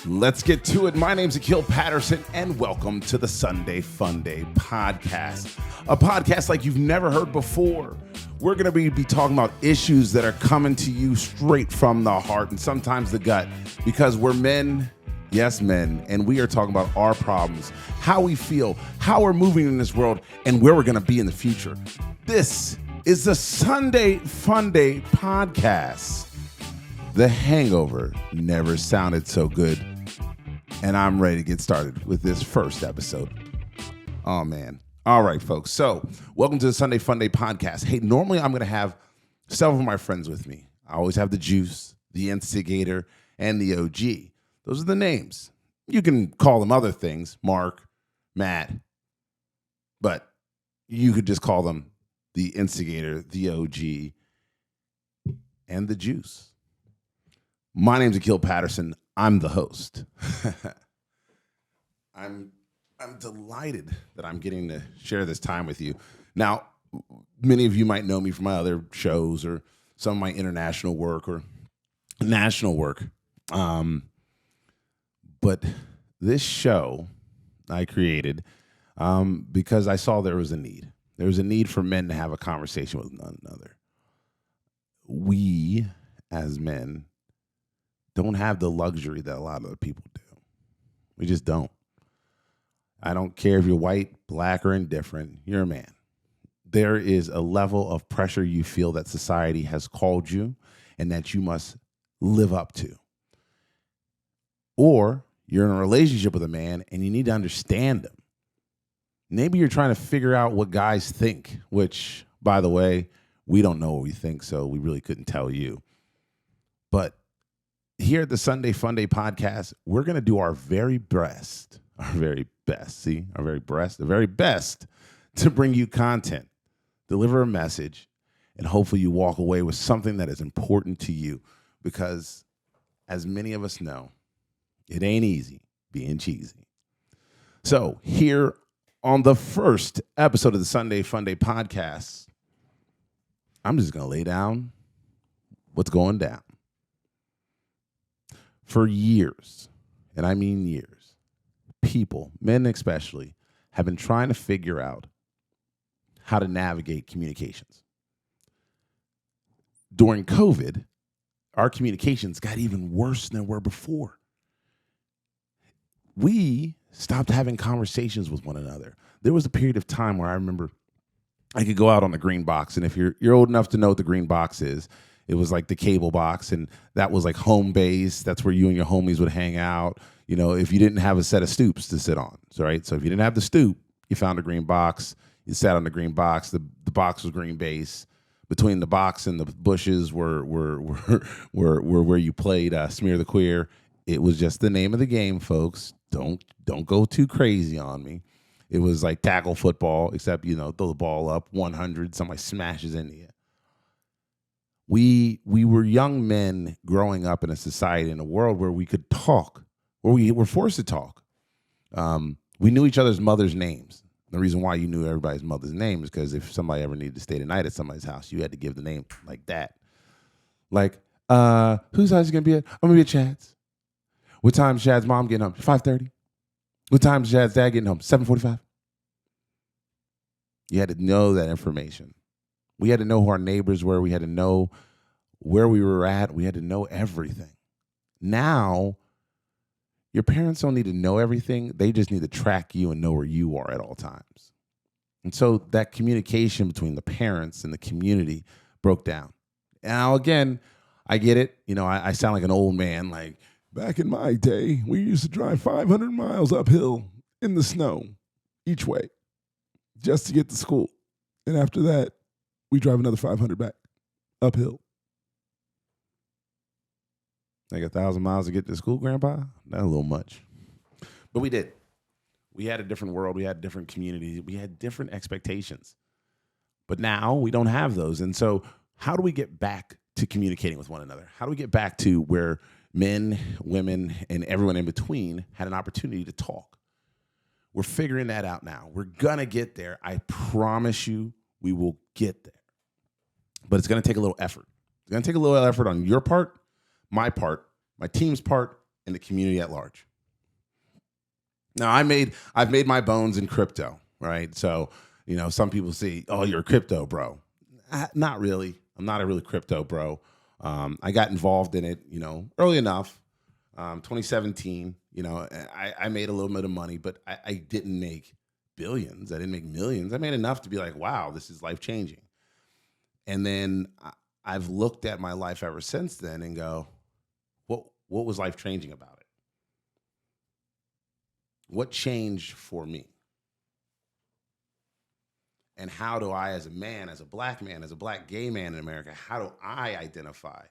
Let's get to it. My name's Akil Patterson, and welcome to the Sunday Fun Day podcast, a podcast like you've never heard before. We're going to be talking about issues that are coming to you straight from the heart and sometimes the gut, because we're men, yes, men, and we are talking about our problems, how we feel, how we're moving in this world, and where we're going to be in the future. This is the Sunday Fun Day podcast. The hangover never sounded so good. And I'm ready to get started with this first episode. Oh, man. All right, folks. So welcome to the Sunday Fun Day podcast. Hey, normally I'm going to have several of my friends with me. I always have the Juice, the Instigator, and the OG. Those are the names. You can call them other things, Mark, Matt, but you could just call them the Instigator, the OG, and the Juice. My name's Akil Patterson. I'm the host. I'm delighted that I'm getting to share this time with you. Now, many of you might know me from my other shows or some of my international work or national work. But this show I created because I saw there was a need. There was a need for men to have a conversation with one another. We, as men, don't have the luxury that a lot of other people do. We just don't. I don't care if you're white, black, or indifferent. You're a man. There is a level of pressure you feel that society has called you and that you must live up to. Or you're in a relationship with a man and you need to understand him. Maybe you're trying to figure out what guys think, which, by the way, we don't know what we think, so we really couldn't tell you. But here at the Sunday Fun Day podcast, we're going to do our very best to bring you content, deliver a message, and hopefully you walk away with something that is important to you. Because as many of us know, it ain't easy being cheesy. So here on the first episode of the Sunday Fun Day podcast, I'm just going to lay down what's going down. For years, and I mean years, people, men especially, have been trying to figure out how to navigate communications. During COVID, our communications got even worse than they were before. We stopped having conversations with one another. There was a period of time where I remember I could go out on the green box, and if you're old enough to know what the green box is, it was like the cable box, and that was like home base. That's where you and your homies would hang out. You know, if you didn't have a set of stoops to sit on, right? So if you didn't have the stoop, you found a green box. You sat on the green box. The box was green base. Between the box and the bushes were where you played Smear the Queer. It was just the name of the game, folks. Don't go too crazy on me. It was like tackle football, except, throw the ball up 100, somebody smashes into you. We were young men growing up in a society, in a world where we could talk, where we were forced to talk. We knew each other's mother's names. The reason why you knew everybody's mother's name is because if somebody ever needed to stay the night at somebody's house, you had to give the name like that. Like, whose house is going to be at? I'm going to be at Chad's. What time's Chad's mom getting home? 5:30. What time's Chad's dad getting home? 7:45. You had to know that information. We had to know who our neighbors were. We had to know where we were at. We had to know everything. Now, your parents don't need to know everything. They just need to track you and know where you are at all times. And so that communication between the parents and the community broke down. Now, again, I get it. I sound like an old man. Like, back in my day, we used to drive 500 miles uphill in the snow each way just to get to school. And after that, we drive another 500 back uphill. Like 1,000 miles to get to school, Grandpa? That's a little much. But we did. We had a different world. We had different communities. We had different expectations. But now we don't have those. And so how do we get back to communicating with one another? How do we get back to where men, women, and everyone in between had an opportunity to talk? We're figuring that out now. We're going to get there. I promise you we will get there. But it's going to take a little effort. It's going to take a little effort on your part, my team's part, and the community at large. Now, I've made my bones in crypto, right? So, some people say, "Oh, you're a crypto bro." Not really. I'm not a really crypto bro. I got involved in it, early enough. 2017, I made a little bit of money, but I didn't make billions. I didn't make millions. I made enough to be like, wow, this is life changing. And then I've looked at my life ever since then and go, what was life changing about it? What changed for me? And how do I, as a man, as a black gay man in America, how do I identify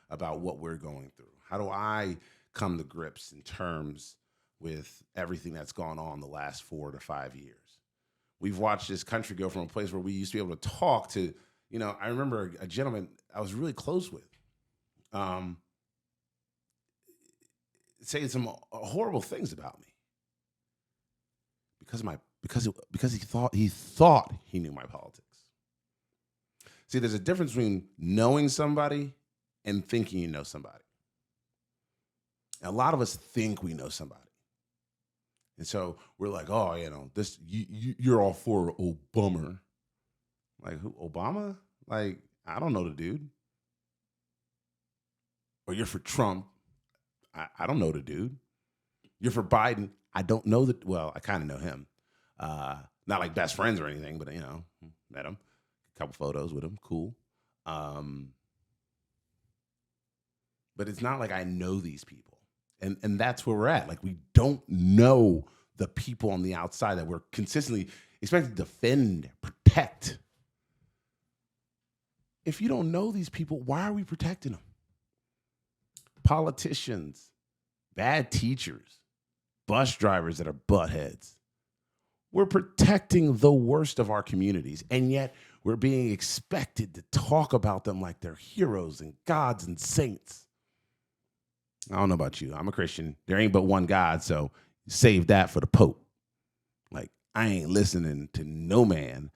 about what we're going through? How do I come to grips in terms with everything that's gone on the last 4 to 5 years? We've watched this country go from a place where we used to be able to talk to, I remember a gentleman I was really close with, saying some horrible things about me because he thought he knew my politics. See, there's a difference between knowing somebody and thinking you know somebody. And a lot of us think we know somebody. And so we're like, oh, this you're all for Obama. Like, who? Obama? Like, I don't know the dude. Or you're for Trump. I don't know the dude. You're for Biden. I don't know that. Well, I kind of know him. Not like best friends or anything, but, met him. A couple photos with him. Cool. But it's not like I know these people. And that's where we're at. Like, we don't know the people on the outside that we're consistently expected to defend, protect. If you don't know these people, why are we protecting them? Politicians, bad teachers, bus drivers that are buttheads. We're protecting the worst of our communities, and yet we're being expected to talk about them like they're heroes and gods and saints. I don't know about you. I'm a Christian. There ain't but one God, so save that for the Pope. Like, I ain't listening to no man,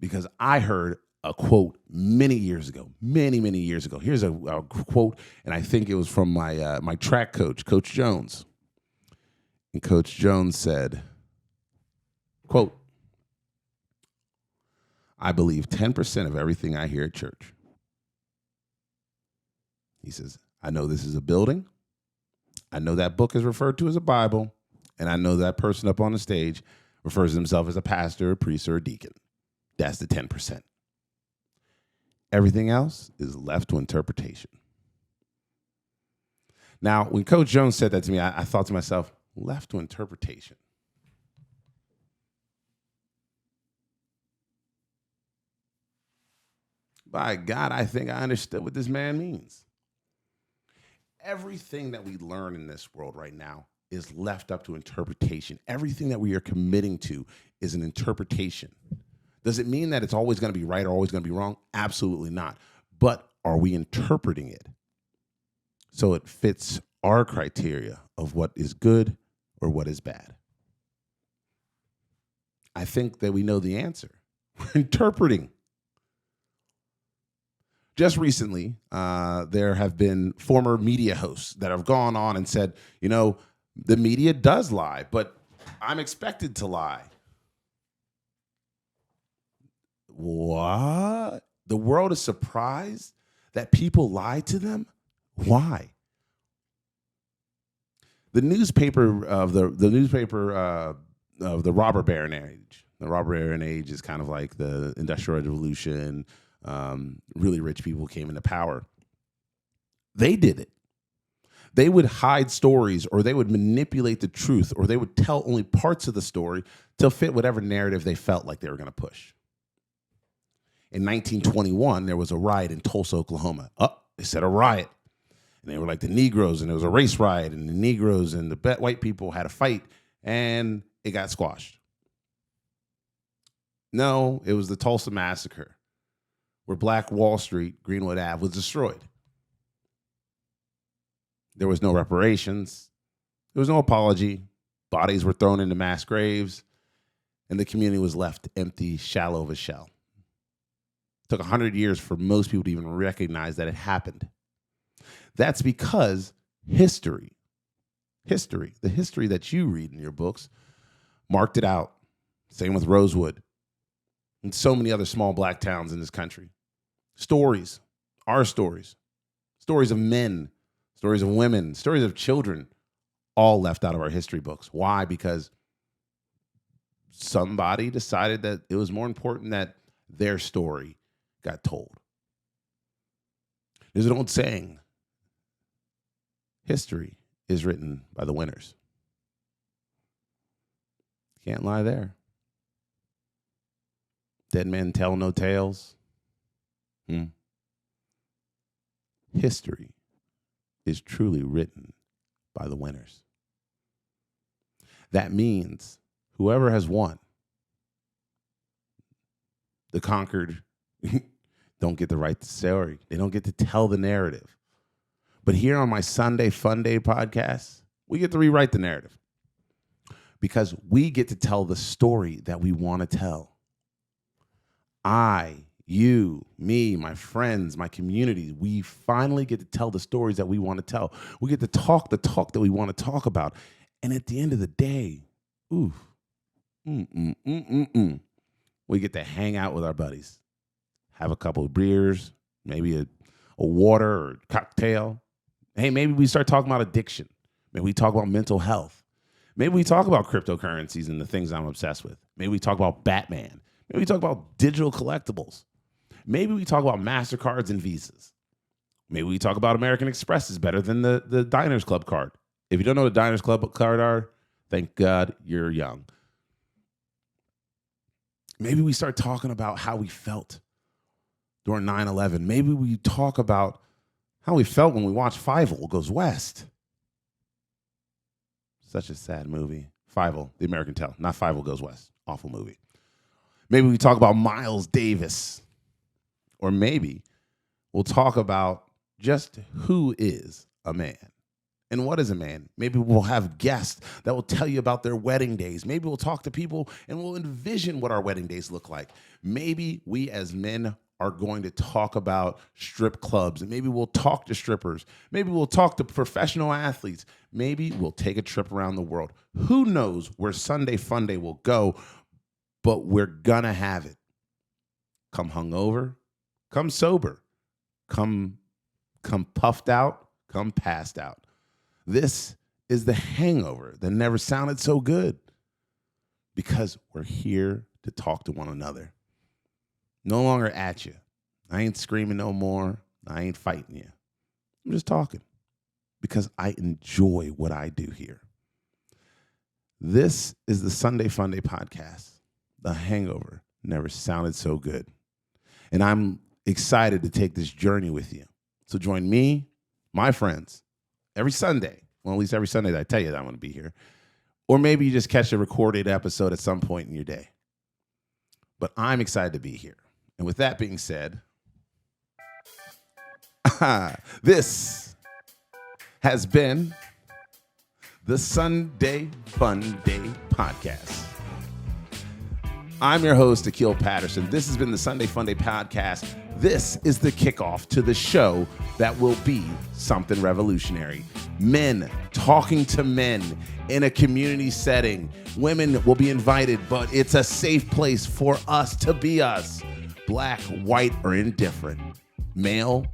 because I heard a quote many years ago. Here's a quote, and I think it was from my track coach, Coach Jones. And Coach Jones said, quote, "I believe 10% of everything I hear at church." He says, "I know this is a building. I know that book is referred to as a Bible. And I know that person up on the stage refers to himself as a pastor, a priest, or a deacon. That's the 10%. Everything else is left to interpretation." Now, when Coach Jones said that to me, I thought to myself, left to interpretation. By God, I think I understood what this man means. Everything that we learn in this world right now is left up to interpretation. Everything that we are committing to is an interpretation. Does it mean that it's always going to be right or always going to be wrong? Absolutely not. But are we interpreting it so it fits our criteria of what is good or what is bad? I think that we know the answer. We're interpreting. Just recently, there have been former media hosts that have gone on and said, the media does lie, but I'm expected to lie. What? The world is surprised that people lie to them? Why? The newspaper of the robber baron age. The robber baron age is kind of like the Industrial Revolution. Really rich people came into power. They did it. They would hide stories, or they would manipulate the truth, or they would tell only parts of the story to fit whatever narrative they felt like they were going to push. In 1921, there was a riot in Tulsa, Oklahoma. They said a riot. And they were like the Negroes, and it was a race riot, and the Negroes and the white people had a fight, and it got squashed. No, it was the Tulsa Massacre, where Black Wall Street, Greenwood Ave, was destroyed. There was no reparations. There was no apology. Bodies were thrown into mass graves, and the community was left empty, shallow of a shell. It took 100 years for most people to even recognize that it happened. That's because history, History, the history that you read in your books, marked it out. Same with Rosewood and so many other small black towns in this country. Stories, our stories, stories of men, stories of women, stories of children, all left out of our history books. Why? Because somebody decided that it was more important that their story got told. There's an old saying, history is written by the winners. Can't lie there. Dead men tell no tales. History is truly written by the winners. That means whoever has won, the conquered don't get to write the story. They don't get to tell the narrative. But here on my Sunday Fun Day podcast, we get to rewrite the narrative because we get to tell the story that we want to tell. I, you, me, my friends, my community, we finally get to tell the stories that we want to tell. We get to talk the talk that we want to talk about. And at the end of the day, we get to hang out with our buddies, have a couple of beers, maybe a water or cocktail. Hey, maybe we start talking about addiction. Maybe we talk about mental health. Maybe we talk about cryptocurrencies and the things I'm obsessed with. Maybe we talk about Batman. Maybe we talk about digital collectibles. Maybe we talk about MasterCards and Visas. Maybe we talk about American Express is better than the Diners Club card. If you don't know what Diners Club card are, thank God you're young. Maybe we start talking about how we felt during 9/11. Maybe we talk about how we felt when we watched Fievel Goes West. Such a sad movie. Fievel, The American Tale, not Fievel Goes West. Awful movie. Maybe we talk about Miles Davis. Or maybe we'll talk about just who is a man and what is a man. Maybe we'll have guests that will tell you about their wedding days. Maybe we'll talk to people and we'll envision what our wedding days look like. Maybe we as men are going to talk about strip clubs, and maybe we'll talk to strippers. Maybe we'll talk to professional athletes. Maybe we'll take a trip around the world. Who knows where Sunday Fun Day will go, but we're gonna have it. Come hungover, come sober, come puffed out, come passed out. This is the hangover that never sounded so good because we're here to talk to one another. No longer at you. I ain't screaming no more. I ain't fighting you. I'm just talking because I enjoy what I do here. This is the Sunday Fun Day podcast. The hangover never sounded so good. And I'm excited to take this journey with you. So join me, my friends, every Sunday. Well, at least every Sunday that I tell you that I'm going to be here. Or maybe you just catch a recorded episode at some point in your day. But I'm excited to be here. And with that being said, this has been the Sunday Fun Day podcast. I'm your host, Akil Patterson. This has been the Sunday Fun Day podcast. This is the kickoff to the show that will be something revolutionary. Men talking to men in a community setting. Women will be invited, but it's a safe place for us to be us. Black, white, or indifferent. Male,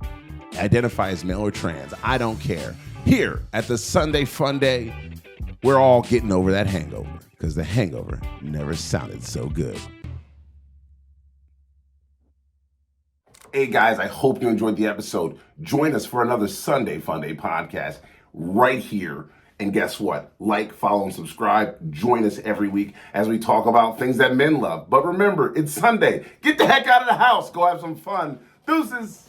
identify as male or trans. I don't care. Here at the Sunday Fun Day, we're all getting over that hangover because the hangover never sounded so good. Hey guys, I hope you enjoyed the episode. Join us for another Sunday Fun Day podcast right here. And guess what? Like, follow, and subscribe. Join us every week as we talk about things that men love. But remember, it's Sunday. Get the heck out of the house. Go have some fun. Deuces.